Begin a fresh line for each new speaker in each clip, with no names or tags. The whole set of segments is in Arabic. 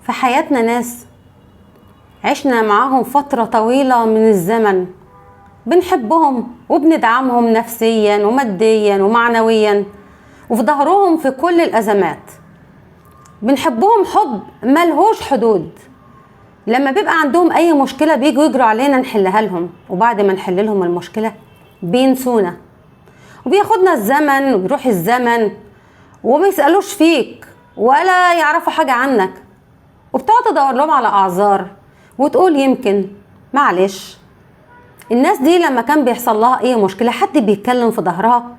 في حياتنا ناس عشنا معاهم فترة طويلة من الزمن، بنحبهم وبندعمهم نفسيا وماديا ومعنويا، وفي ظهرهم في كل الأزمات. بنحبهم حب ملهوش حدود. لما بيبقى عندهم أي مشكلة بيجوا يجروا علينا نحلها لهم، وبعد ما نحل لهم المشكلة بينسونا، وبياخدنا الزمن وبيروح الزمن وما يسألوش فيك ولا يعرفوا حاجة عنك، وبتقعد تدور لهم على أعذار وتقول يمكن، معلش. الناس دي لما كان بيحصل لها أي مشكلة حد بيتكلم في ظهرها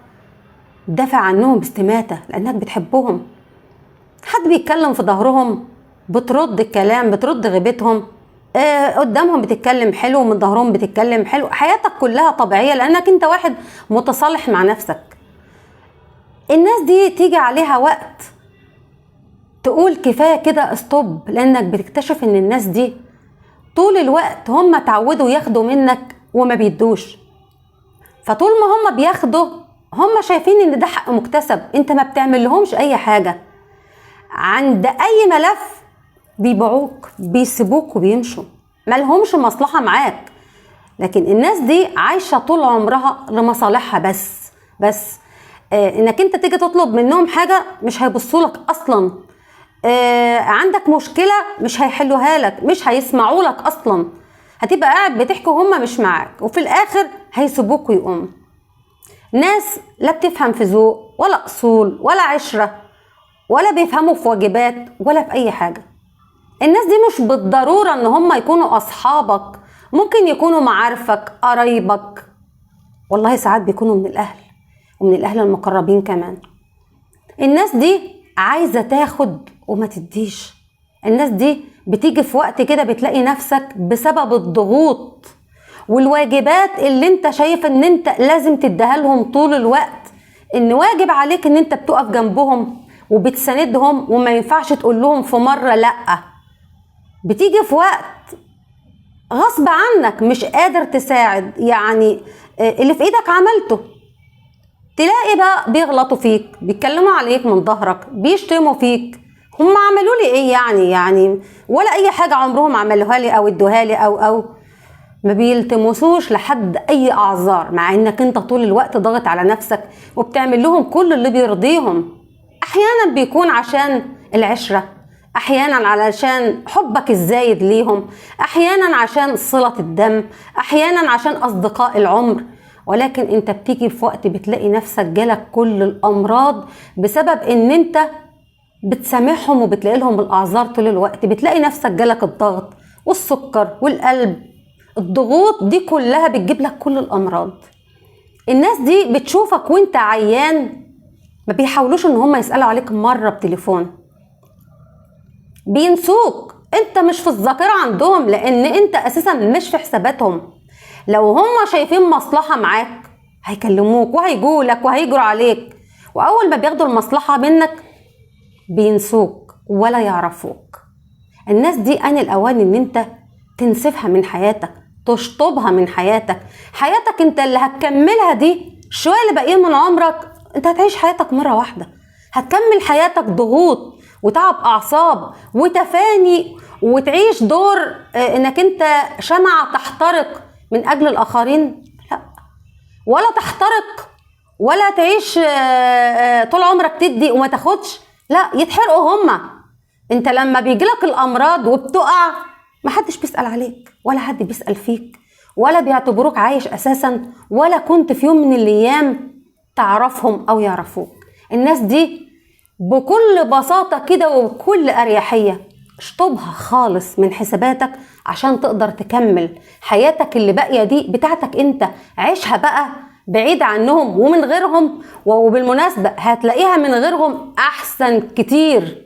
دافع عنهم باستماتة لأنك بتحبهم. حد بيتكلم في ظهرهم بترد الكلام، بترد غيبتهم. قدامهم بتتكلم حلو ومن ظهرهم بتتكلم حلو. حياتك كلها طبيعية لأنك انت واحد متصالح مع نفسك. الناس دي تيجي عليها وقت تقول كفاية كده استوب، لأنك بتكتشف ان الناس دي طول الوقت هم اتعودوا ياخدوا منك وما بيدوش. فطول ما هم بياخدوا هم شايفين ان ده حق مكتسب، انت ما بتعمل لهمش اي حاجة. عند اي ملف بيبيعوك، بيسيبوك وبيمشوا، مالهمش مصلحة معاك. لكن الناس دي عايشة طول عمرها لمصالحها بس انك انت تيجي تطلب منهم حاجة مش هيبصولك اصلا. عندك مشكلة مش هيحلوها لك، مش هيسمعوا لك اصلا. هتبقى قاعد بتحكي وهم مش معاك، وفي الاخر هيسيبوك ويقوم. ناس لا بتفهم في ذوق ولا اصول ولا عشرة ولا بيفهموا في واجبات ولا في اي حاجة. الناس دي مش بالضرورة ان هم يكونوا اصحابك، ممكن يكونوا معارفك، قرايبك، والله ساعات بيكونوا من الاهل ومن الاهل المقربين كمان. الناس دي عايزة تاخد وما تديش. الناس دي بتيجي في وقت كده بتلاقي نفسك بسبب الضغوط والواجبات اللي انت شايف ان انت لازم تديها لهم طول الوقت، ان واجب عليك ان انت بتقف جنبهم وبتساندهم وما ينفعش تقول لهم في مرة لأ. بتيجي في وقت غصب عنك مش قادر تساعد، يعني اللي في ايدك عملته. تلاقي بقى بيغلطوا فيك، بيتكلموا عليك من ظهرك، بيشتموا فيك. هم عملوا لي ايه يعني ولا اي حاجة عمرهم عملوها لي او ادوها لي او ما بيلتمسوش لحد اي اعذار، مع انك انت طول الوقت ضاغط على نفسك وبتعمل لهم كل اللي بيرضيهم. احيانا بيكون عشان العشرة، احيانا علشان حبك الزايد ليهم، احيانا عشان صلة الدم، احيانا عشان اصدقاء العمر. ولكن انت بتيجي في وقت بتلاقي نفسك جالك كل الامراض بسبب ان انت بتسامحهم وبتلاقي لهم الاعذار طول الوقت. بتلاقي نفسك جالك الضغط والسكر والقلب. الضغوط دي كلها بتجيب لك كل الامراض. الناس دي بتشوفك وانت عيان ما بيحاولوش ان هم يسألوا عليك مرة بتليفون، بينسوك. انت مش في الذاكرة عندهم لان انت اساسا مش في حساباتهم. لو هم شايفين مصلحة معاك هيكلموك وهيجولك وهيجروا عليك، واول ما بياخدوا المصلحة منك بينسوك ولا يعرفوك. الناس دي آن الأوان ان انت تنسفها من حياتك، تشطبها من حياتك. حياتك انت اللي هتكملها دي شوية اللي باقيين من عمرك. انت هتعيش حياتك مرة واحدة، هتكمل حياتك ضغوط وتعب أعصاب وتفاني، وتعيش دور انك انت شمعة تحترق من أجل الآخرين. لا، ولا تحترق ولا تعيش طول عمرك تدي وما تاخدش. لا، يتحرقوا هما. انت لما بيجيلك الأمراض وبتقع محدش بيسأل عليك ولا حد بيسأل فيك ولا بيعتبروك عايش أساسا، ولا كنت في يوم من الأيام تعرفهم أو يعرفوك. الناس دي بكل بساطة كده وبكل أريحية اشطبها خالص من حساباتك عشان تقدر تكمل حياتك اللي باقية دي بتاعتك انت. عيشها بقى بعيد عنهم ومن غيرهم، وبالمناسبة هتلاقيها من غيرهم أحسن كتير،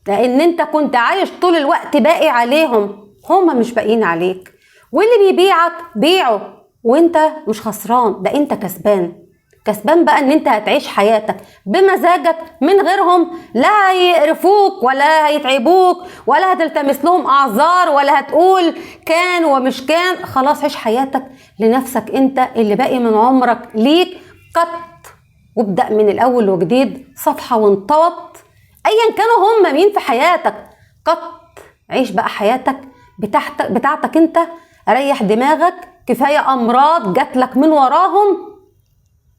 لأن انت كنت عايش طول الوقت باقي عليهم، هما مش باقيين عليك. واللي بيبيعك بيعه وانت مش خسران، ده انت كسبان بقى ان انت هتعيش حياتك بمزاجك من غيرهم. لا هيقرفوك ولا هيتعبوك ولا هتلتمس لهم اعذار ولا هتقول كان ومش كان. خلاص عيش حياتك لنفسك انت اللي باقي من عمرك ليك. قط وابدأ من الاول وجديد، صفحة وانطوط. ايا كانوا هم مين في حياتك، قط عيش بقى حياتك بتاعتك انت، ريح دماغك، كفاية امراض جاتلك من وراهم،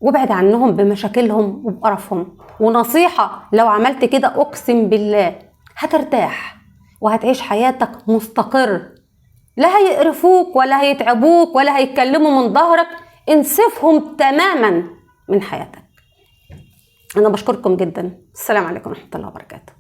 وابعد عنهم بمشاكلهم وبقرفهم. ونصيحة، لو عملت كده اقسم بالله هترتاح وهتعيش حياتك مستقر، لا هيقرفوك ولا هيتعبوك ولا هيتكلموا من ظهرك، انسفهم تماما من حياتك. انا بشكركم جدا. السلام عليكم ورحمة الله وبركاته.